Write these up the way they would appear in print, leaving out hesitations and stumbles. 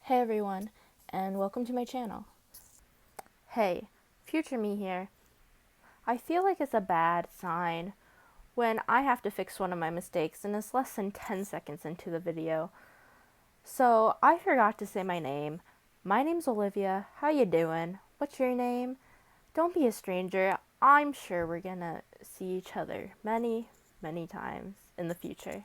Hey everyone, and welcome to my channel. Hey, future me here. I feel like it's a bad sign when I have to fix one of my mistakes and it's less than 10 seconds into the video. So I forgot to say my name. My name's Olivia. How you doing? What's your name? Don't be a stranger. I'm sure we're gonna see each other many, many times in the future.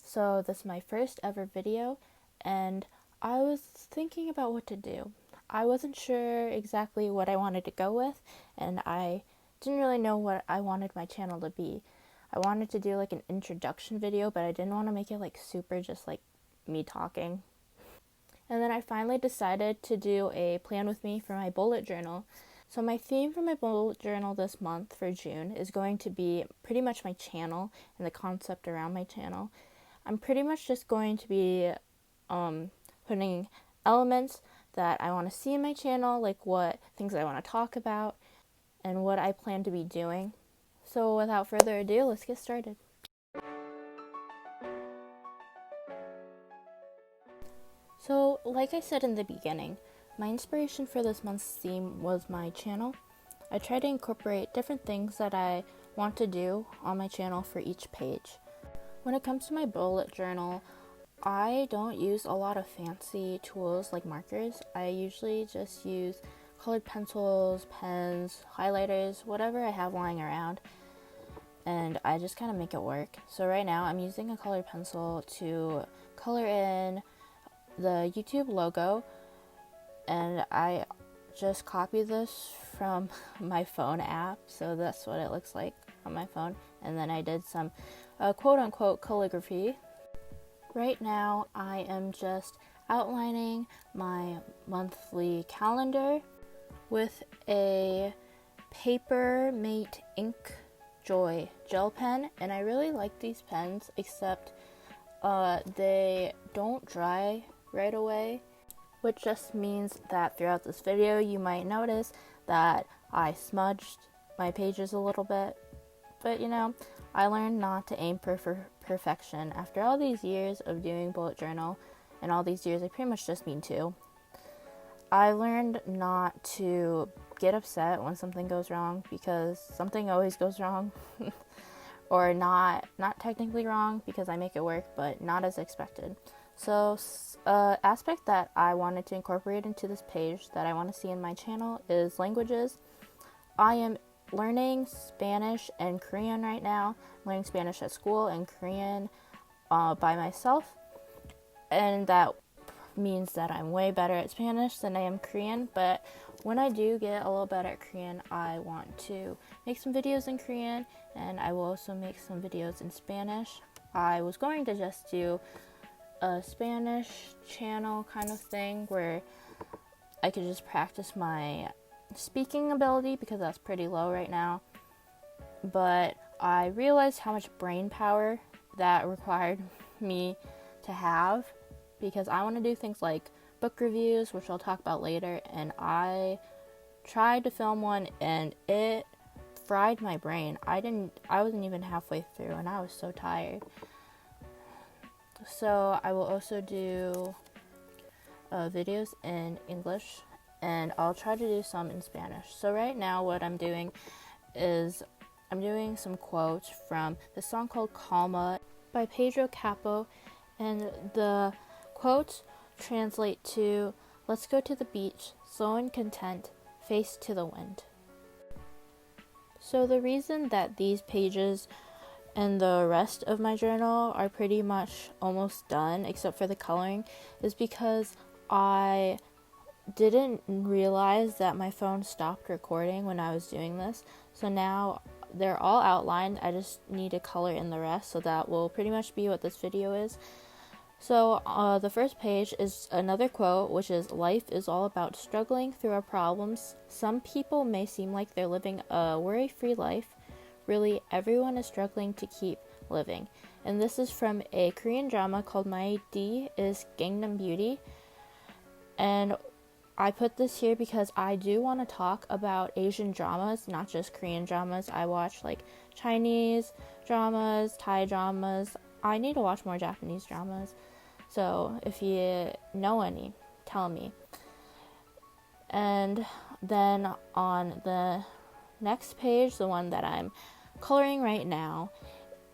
So this is my first ever video, and I was thinking about what to do. I wasn't sure exactly what I wanted to go with, and I didn't really know what I wanted my channel to be. I wanted to do like an introduction video, but I didn't want to make it like super just like me talking. And then I finally decided to do a plan with me for my bullet journal. So my theme for my bullet journal this month for June is going to be pretty much my channel and the concept around my channel. I'm pretty much just going to be putting elements that I want to see in my channel, like what things I want to talk about and what I plan to be doing. So without further ado, let's get started. So like I said in the beginning, my inspiration for this month's theme was my channel. I try to incorporate different things that I want to do on my channel for each page. When it comes to my bullet journal, I don't use a lot of fancy tools like markers. I usually just use colored pencils, pens, highlighters, whatever I have lying around, and I just kind of make it work. So right now I'm using a colored pencil to color in the YouTube logo, and I just copy this from my phone app, so that's what it looks like on my phone. And then I did some quote-unquote calligraphy. Right now I am just outlining my monthly calendar with a Paper Mate Ink Joy gel pen, and I really like these pens, except they don't dry right away, which just means that throughout this video you might notice that I smudged my pages a little bit. But you know, I learned not to aim for perfection. After all these years of doing bullet journal, and all these years, I pretty much just mean 2, I learned not to get upset when something goes wrong, because something always goes wrong. Or not technically wrong, because I make it work, but not as expected. So aspect that I wanted to incorporate into this page that I want to see in my channel is languages. I am learning Spanish and Korean right now. I'm learning Spanish at school and Korean by myself, and that means that I'm way better at Spanish than I am Korean. But when I do get a little better at Korean, I want to make some videos in Korean, and I will also make some videos in Spanish. I was going to just do a Spanish channel kind of thing where I could just practice my speaking ability, because that's pretty low right now. But I realized how much brain power that required me to have, because I want to do things like book reviews, which I'll talk about later, and I tried to film one and it fried my brain. I wasn't even halfway through and I was so tired. So I will also do videos in English, and I'll try to do some in Spanish. So right now what I'm doing is I'm doing some quotes from the song called Calma by Pedro Capo, and the quotes translate to, "Let's go to the beach, slow and content, face to the wind." So the reason that these pages and the rest of my journal are pretty much almost done, except for the coloring, is because I didn't realize that my phone stopped recording when I was doing this. So now they're all outlined. I just need to color in the rest, so that will pretty much be what this video is. So the first page is another quote, which is, "Life is all about struggling through our problems. Some people may seem like they're living a worry-free life. Really, everyone is struggling to keep living." And this is from a Korean drama called My D is Gangnam Beauty. And I put this here because I do want to talk about Asian dramas, not just Korean dramas. I watch like Chinese dramas, Thai dramas. I need to watch more Japanese dramas. So if you know any, tell me. And then on the next page, the one that I'm coloring right now,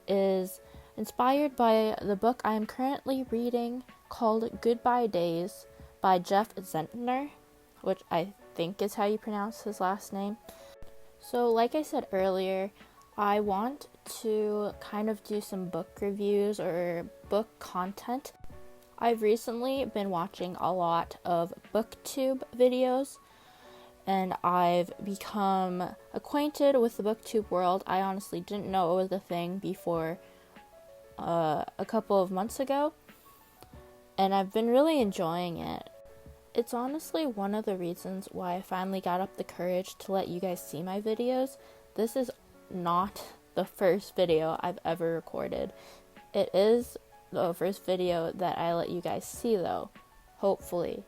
is inspired by the book I am currently reading called Goodbye Days by Jeff Zentner, which I think is how you pronounce his last name. So like I said earlier, I want to kind of do some book reviews or book content. I've recently been watching a lot of BookTube videos, and I've become acquainted with the BookTube world. I honestly didn't know it was a thing before a couple of months ago, and I've been really enjoying it. It's honestly one of the reasons why I finally got up the courage to let you guys see my videos. This is not the first video I've ever recorded. It is the first video that I let you guys see though, hopefully.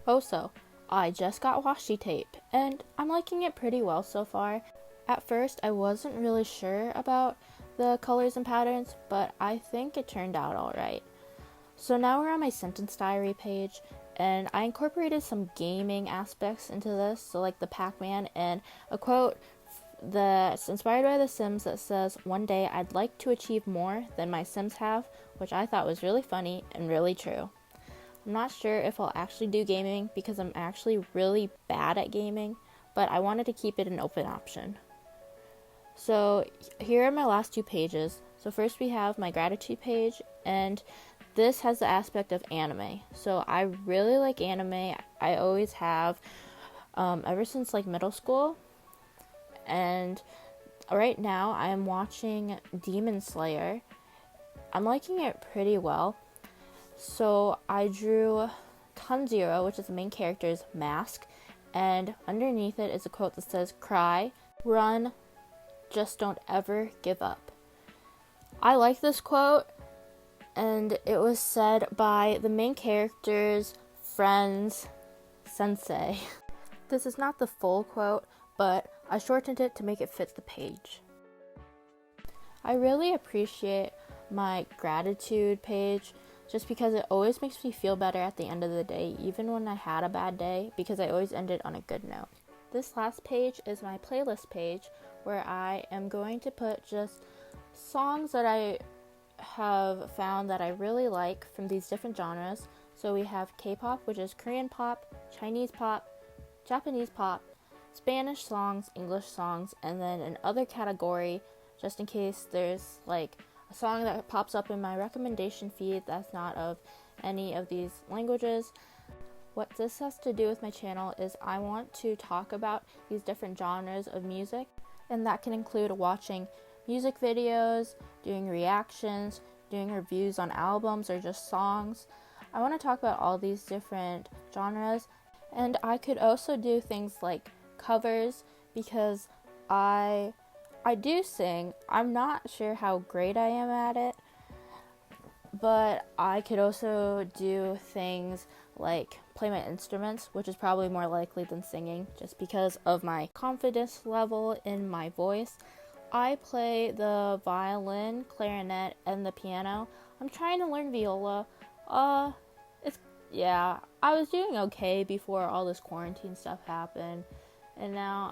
Also, I just got washi tape, and I'm liking it pretty well so far. At first, I wasn't really sure about the colors and patterns, but I think it turned out alright. So now we're on my sentence diary page, and I incorporated some gaming aspects into this, so like the Pac-Man and a quote that's inspired by The Sims that says, "One day I'd like to achieve more than my Sims have," which I thought was really funny and really true. I'm not sure if I'll actually do gaming because I'm actually really bad at gaming, but I wanted to keep it an open option. So here are my last two pages. So first we have my gratitude page, and this has the aspect of anime. So I really like anime. I always have, ever since like middle school. And right now I'm watching Demon Slayer. I'm liking it pretty well. So I drew Tanjiro, which is the main character's mask, and underneath it is a quote that says, "Cry, run, just don't ever give up." I like this quote, and it was said by the main character's friend's sensei. This is not the full quote, but I shortened it to make it fit the page. I really appreciate my gratitude page just because it always makes me feel better at the end of the day, even when I had a bad day, because I always end it on a good note. This last page is my playlist page, where I am going to put just songs that I have found that I really like from these different genres. So we have K-pop, which is Korean pop, Chinese pop, Japanese pop, Spanish songs, English songs, and then an other category, just in case there's like a song that pops up in my recommendation feed that's not of any of these languages. What this has to do with my channel is I want to talk about these different genres of music, and that can include watching music videos, doing reactions, doing reviews on albums or just songs. I want to talk about all these different genres, and I could also do things like covers, because I do sing. I'm not sure how great I am at it, but I could also do things like play my instruments, which is probably more likely than singing just because of my confidence level in my voice. I play the violin, clarinet, and the piano. I'm trying to learn viola. I was doing okay before all this quarantine stuff happened, and now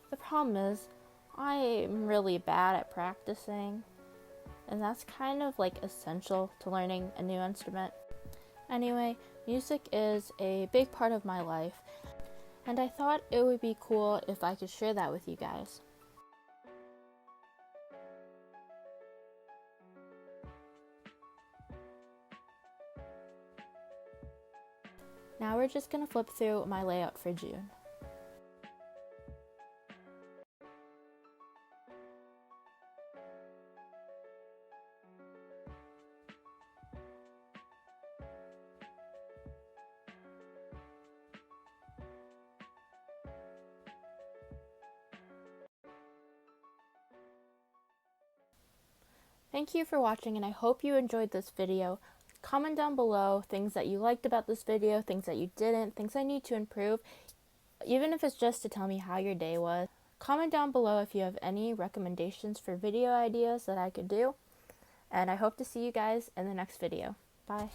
the problem is I'm really bad at practicing, and that's kind of like essential to learning a new instrument. Anyway, music is a big part of my life, and I thought it would be cool if I could share that with you guys. Now we're just going to flip through my layout for June. Thank you for watching, and I hope you enjoyed this video. Comment down below things that you liked about this video, things that you didn't, things I need to improve, even if it's just to tell me how your day was. Comment down below if you have any recommendations for video ideas that I could do, and I hope to see you guys in the next video. Bye.